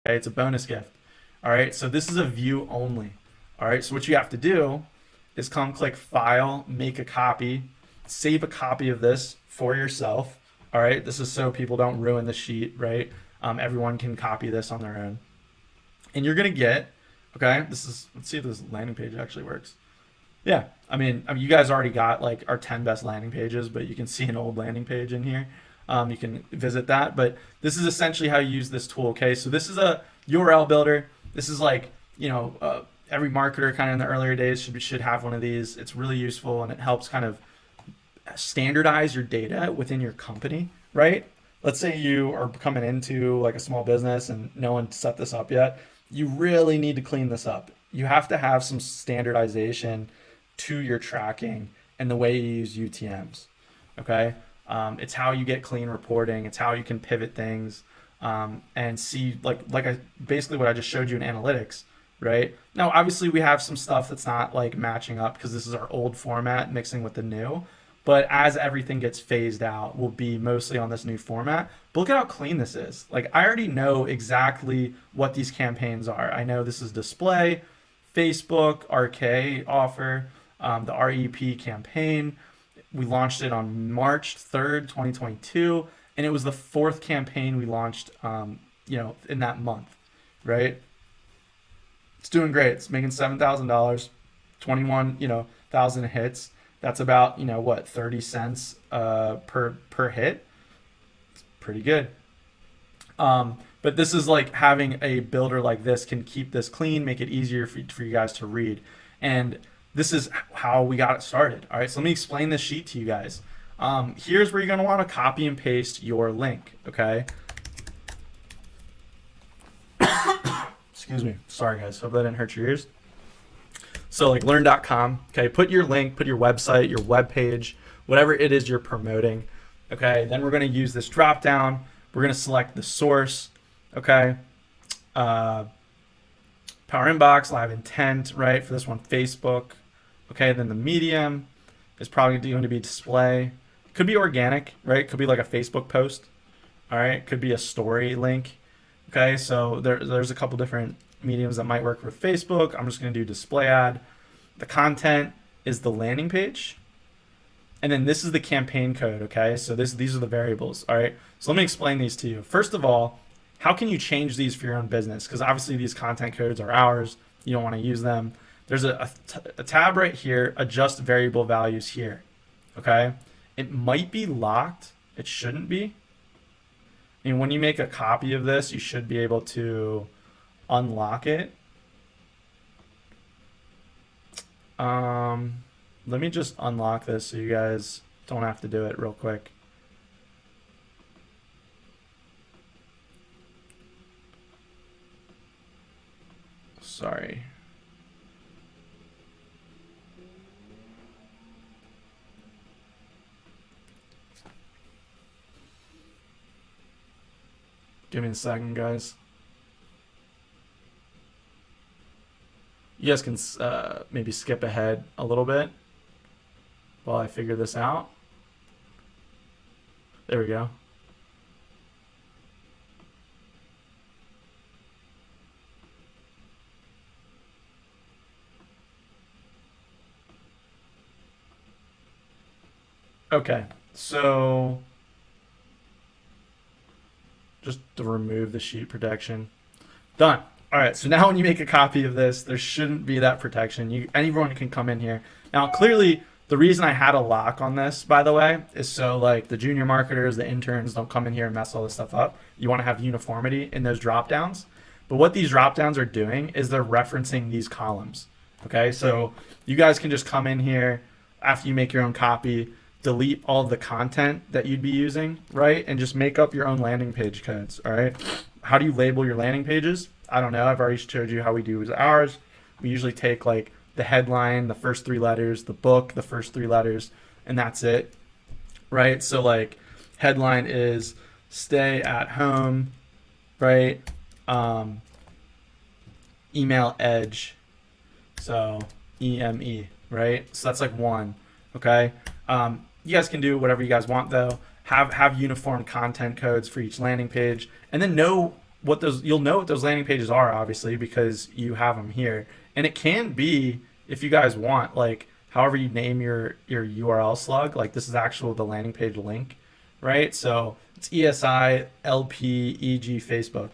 Okay, it's a bonus gift. All right, so this is a view only. All right, so what you have to do is come click File, make a copy, save a copy of this for yourself. All right, this is so people don't ruin the sheet, right? Everyone can copy this on their own. And you're gonna get, okay, this is, let's see if this landing page actually works. Yeah, I mean, you guys already got like our 10 best landing pages, but you can see an old landing page in here. You can visit that, but this is essentially how you use this tool. Okay, so this is a URL builder. This is like, every marketer kind of in the earlier days should have one of these. It's really useful and it helps kind of standardize your data within your company, right? Let's say you are coming into like a small business and no one set this up yet. You really need to clean this up. You have to have some standardization to your tracking and the way you use UTMs. Okay, it's how you get clean reporting. It's how you can pivot things and see like I basically what I just showed you in analytics. Right now, obviously we have some stuff that's not like matching up because this is our old format mixing with the new. But as everything gets phased out, we'll be mostly on this new format. But look at how clean this is. Like I already know exactly what these campaigns are. I know this is display, Facebook, RK offer, the REP campaign. We launched it on March 3rd, 2022, and it was the fourth campaign we launched, in that month, right? It's doing great. It's making $7,000, 21,000 hits. That's about, what, 30 cents per hit. It's pretty good. But this is like having a builder like this can keep this clean, make it easier for you guys to read. And this is how we got it started. All right, so let me explain this sheet to you guys. Here's where you're gonna wanna copy and paste your link, okay? Excuse me, sorry guys, hope that didn't hurt your ears. So like learn.com, okay, put your link, put your website, your web page, whatever it is you're promoting, okay? Then we're gonna use this drop down. We're gonna select the source, okay? Power inbox, live intent, right? For this one, Facebook, okay? Then the medium is probably going to be display. Could be organic, right? Could be like a Facebook post, all right? Could be a story link, okay? So there's a couple different mediums that might work for Facebook. I'm just gonna do display ad. The content is the landing page. And then this is the campaign code, okay? So these are the variables, all right? So let me explain these to you. First of all, how can you change these for your own business? Because obviously these content codes are ours. You don't wanna use them. There's a tab right here, adjust variable values here, okay? It might be locked. It shouldn't be. And when you make a copy of this, you should be able to unlock it. Let me just unlock this so you guys don't have to do it real quick. Sorry. Give me a second, guys. You guys can maybe skip ahead a little bit while I figure this out. There we go. Okay, so just to remove the sheet protection. Done. All right, so now when you make a copy of this, there shouldn't be that protection. Anyone can come in here. Now, clearly, the reason I had a lock on this, by the way, is so like the junior marketers, the interns don't come in here and mess all this stuff up. You want to have uniformity in those drop downs. But what these drop downs are doing is they're referencing these columns. Okay, so you guys can just come in here after you make your own copy, delete all of the content that you'd be using, right? And just make up your own landing page codes, all right? How do you label your landing pages? I don't know. I've already showed you how we do ours. We usually take like the headline, the first three letters, the book, the first three letters, and that's it, right? So like headline is stay at home, right? Email edge, so EME, right? So that's like one, okay? You guys can do whatever you guys want though. Have uniform content codes for each landing page, and then know you'll know what those landing pages are, obviously, because you have them here. And it can be, if you guys want, like however you name your URL slug, like this is the landing page link, right? So it's ESI LP EG Facebook.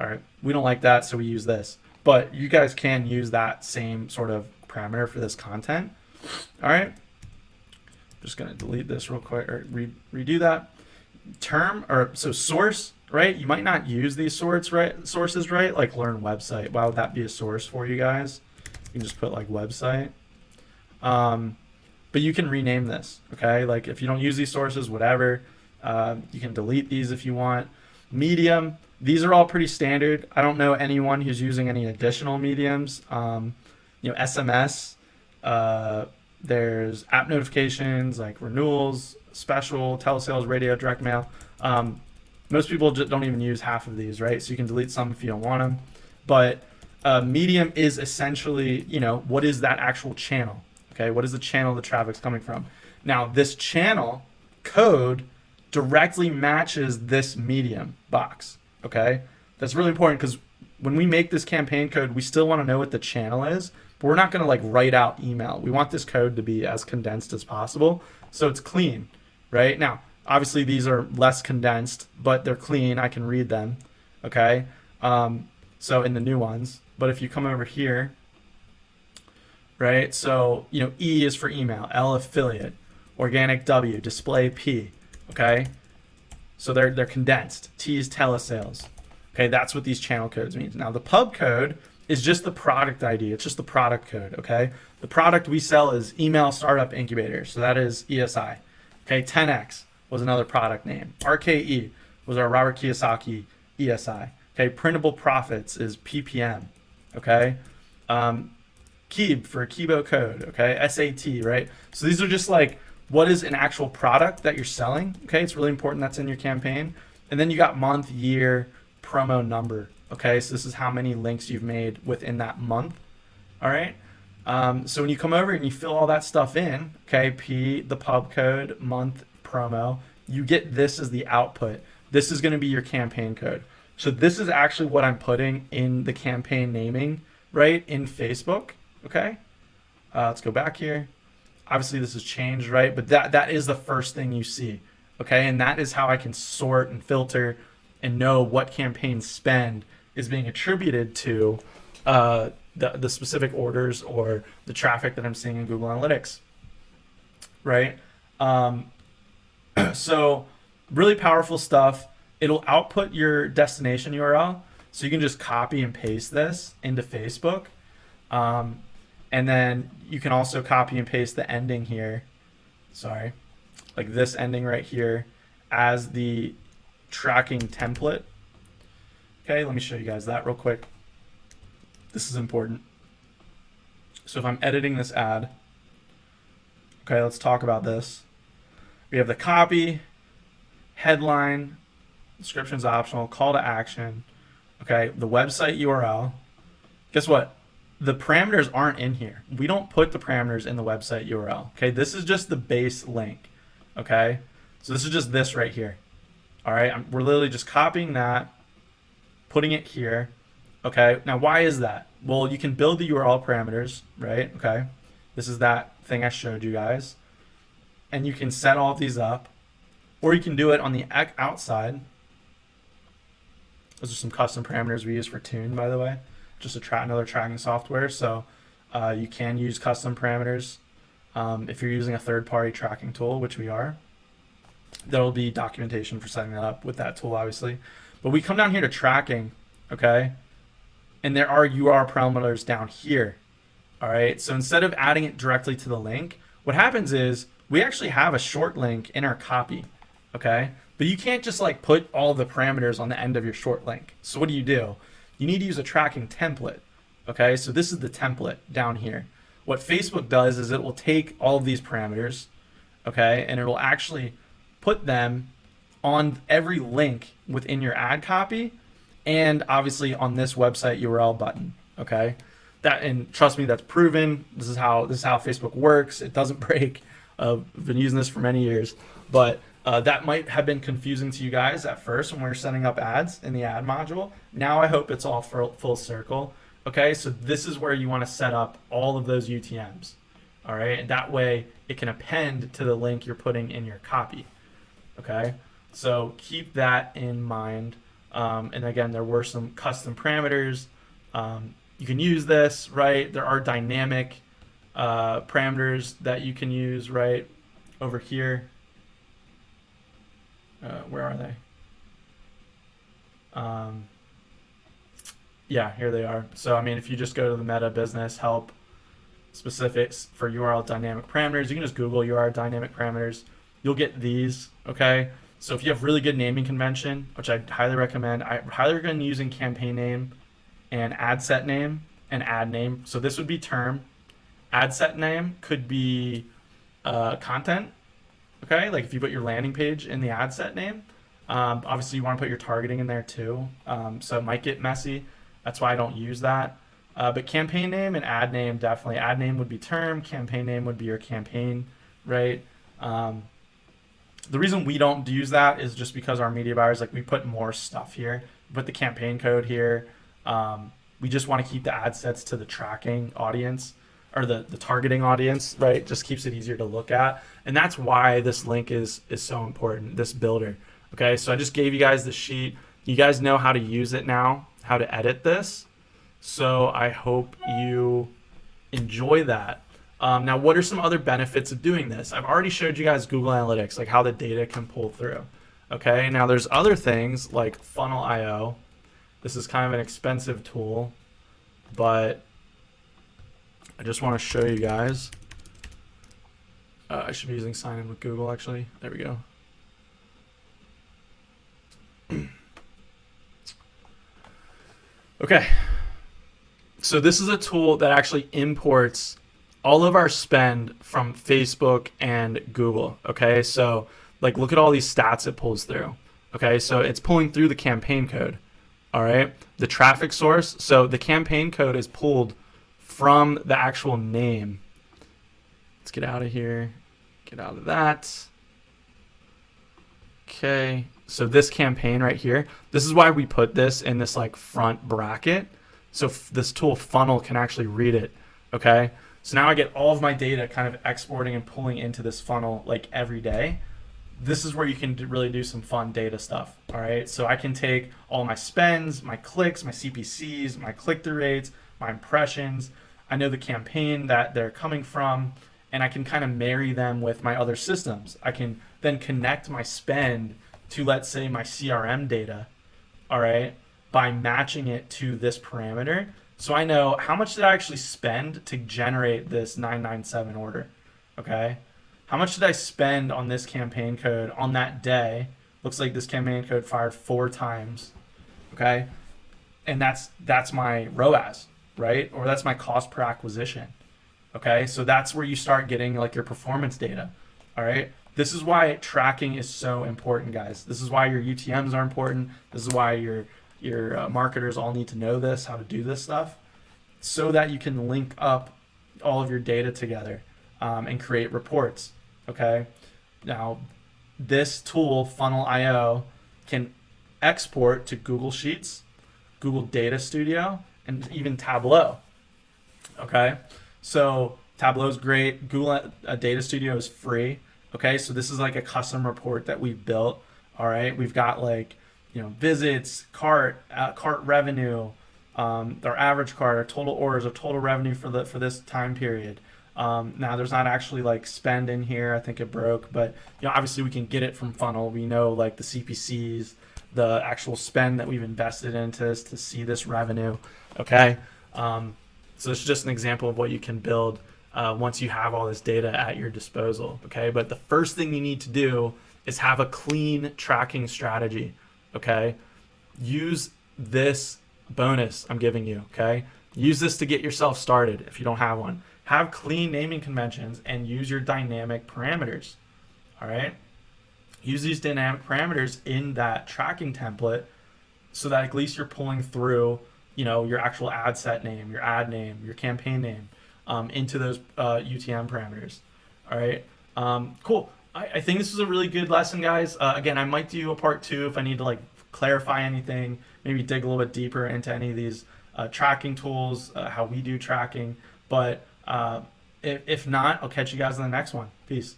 All right, we don't like that, so we use this. But you guys can use that same sort of parameter for this content. All right, just gonna delete this real quick or redo that. So source, right? You might not use these sources, right? Like learn website. Why would that be a source for you guys? You can just put like website. But you can rename this, okay? Like if you don't use these sources, whatever, you can delete these if you want. Medium, these are all pretty standard. I don't know anyone who's using any additional mediums. SMS, there's app notifications like renewals, special, telesales, radio, direct mail. Most people just don't even use half of these, right? So you can delete some if you don't want them. But medium is essentially, what is that actual channel? Okay, what is the channel the traffic's coming from? Now, this channel code directly matches this medium box, okay? That's really important because when we make this campaign code, we still want to know what the channel is, but we're not going to like write out email. We want this code to be as condensed as possible, so it's clean, right? Now, obviously these are less condensed, but they're clean. I can read them, okay? So in the new ones, but if you come over here, right? So, E is for email, L affiliate, organic W, display P, okay? So they're condensed. T is telesales. Okay, that's what these channel codes mean. Now the pub code is just the product ID. It's just the product code, okay? The product we sell is email startup incubator. So that is ESI. Okay, 10X was another product name. RKE was our Robert Kiyosaki ESI. Okay, printable profits is PPM. Okay, Keeb for Kibo code. Okay, SAT, right? So these are just like what is an actual product that you're selling. Okay, it's really important that's in your campaign. And then you got month, year, promo number. Okay, so this is how many links you've made within that month. All right. So when you come over and you fill all that stuff in, okay, P, the pub code, month, promo, you get this as the output. This is going to be your campaign code. So this is actually what I'm putting in the campaign naming, right, in Facebook, okay? Let's go back here. Obviously this has changed, right? But that is the first thing you see, okay? And that is how I can sort and filter and know what campaign spend is being attributed to the specific orders or the traffic that I'm seeing in Google Analytics, right? So really powerful stuff. It'll output your destination URL. So you can just copy and paste this into Facebook. And then you can also copy and paste the ending here. Sorry, like this ending right here as the tracking template. Okay, let me show you guys that real quick. This is important. So if I'm editing this ad, okay, let's talk about this. We have the copy, headline, description's optional, call to action, okay, the website URL. Guess what? The parameters aren't in here. We don't put the parameters in the website URL, okay? This is just the base link, okay? So this is just this right here, all right? We're literally just copying that, putting it here, okay? Now, why is that? Well, you can build the URL parameters, right? Okay, this is that thing I showed you guys. And you can set all of these up, or you can do it on the outside. Those are some custom parameters we use for Tune, by the way, just another tracking software. So you can use custom parameters if you're using a third-party tracking tool, which we are. There will be documentation for setting that up with that tool, obviously. But we come down here to tracking, okay? And there are URL parameters down here, all right? So instead of adding it directly to the link, what happens is we actually have a short link in our copy, okay? But you can't just like put all the parameters on the end of your short link. So what do? You need to use a tracking template, okay? So this is the template down here. What Facebook does is it will take all of these parameters, okay? And it will actually put them on every link within your ad copy and obviously on this website URL button, okay? And trust me, that's proven. This is how Facebook works. It doesn't break. I've been using this for many years, but That might have been confusing to you guys at first when we were setting up ads in the ad module. Now I hope it's all full circle. Okay, so this is where you want to set up all of those UTMs. All right, and that way it can append to the link you're putting in your copy. Okay, so keep that in mind. And again, there were some custom parameters. You can use this, right? There are dynamic parameters that you can use, right, over here. Where are they? Yeah, here they are. So, I mean, if you just go to the meta business help specifics for URL dynamic parameters, you can just Google URL dynamic parameters. You'll get these, okay? So if you have really good naming convention, which I highly recommend using campaign name and ad set name and ad name. So this would be term. Ad set name could be content, okay? Like if you put your landing page in the ad set name, obviously you want to put your targeting in there too. So it might get messy. That's why I don't use that. But campaign name and ad name, definitely. Ad name would be term, campaign name would be your campaign, right? The reason we don't use that is just because our media buyers, like we put more stuff here, put the campaign code here. We just want to keep the ad sets to the tracking audience or the targeting audience, right? Just keeps it easier to look at. And that's why this link is so important, this builder. Okay, so I just gave you guys the sheet. You guys know how to use it now, how to edit this. So I hope you enjoy that. Now, what are some other benefits of doing this? I've already showed you guys Google Analytics, like how the data can pull through. Okay, now there's other things like Funnel.io. This is kind of an expensive tool, but I just want to show you guys. I should be using sign in with Google actually. There we go. Okay, so this is a tool that actually imports all of our spend from Facebook and Google. Okay, so like look at all these stats it pulls through. Okay, so it's pulling through the campaign code. All right, the traffic source. So the campaign code is pulled from the actual name. Let's get out of here. Get out of that. Okay, so this campaign right here, this is why we put this in this like front bracket. So this tool Funnel can actually read it. Okay, so now I get all of my data kind of exporting and pulling into this funnel like every day. This is where you can really do some fun data stuff. All right, so I can take all my spends, my clicks, my CPCs, my click-through rates, my impressions. I know the campaign that they're coming from, and I can kind of marry them with my other systems. I can then connect my spend to, let's say, my CRM data, all right, by matching it to this parameter. So I know how much did I actually spend to generate this 997 order, okay? How much did I spend on this campaign code on that day? Looks like this campaign code fired 4 times, okay? And that's my ROAS, right? Or that's my cost per acquisition, okay? So that's where you start getting like your performance data, all right? This is why tracking is so important, guys. This is why your UTMs are important. This is why your marketers all need to know this, how to do this stuff, so that you can link up all of your data together and create reports, okay? Now, this tool, Funnel.io, can export to Google Sheets, Google Data Studio, and even Tableau, okay? So Tableau is great. Google Data Studio is free, okay? So this is like a custom report that we've built, all right? We've got like, you know, visits, cart revenue, our average cart, our total orders, our total revenue for this time period. Now there's not actually like spend in here. I think it broke, but you know, obviously we can get it from Funnel. We know like the CPCs, the actual spend that we've invested into this to see this revenue. Okay, so it's just an example of what you can build once you have all this data at your disposal. Okay, but the first thing you need to do is have a clean tracking strategy. Okay, use this bonus I'm giving you. Okay, use this to get yourself started if you don't have one. Have clean naming conventions and use your dynamic parameters. All right, use these dynamic parameters in that tracking template so that at least you're pulling through, you know, your actual ad set name, your ad name, your campaign name into those UTM parameters. All right, cool. I think this is a really good lesson, guys. Again, I might do a part two if I need to like clarify anything, maybe dig a little bit deeper into any of these tracking tools, how we do tracking. But if not, I'll catch you guys in the next one. Peace.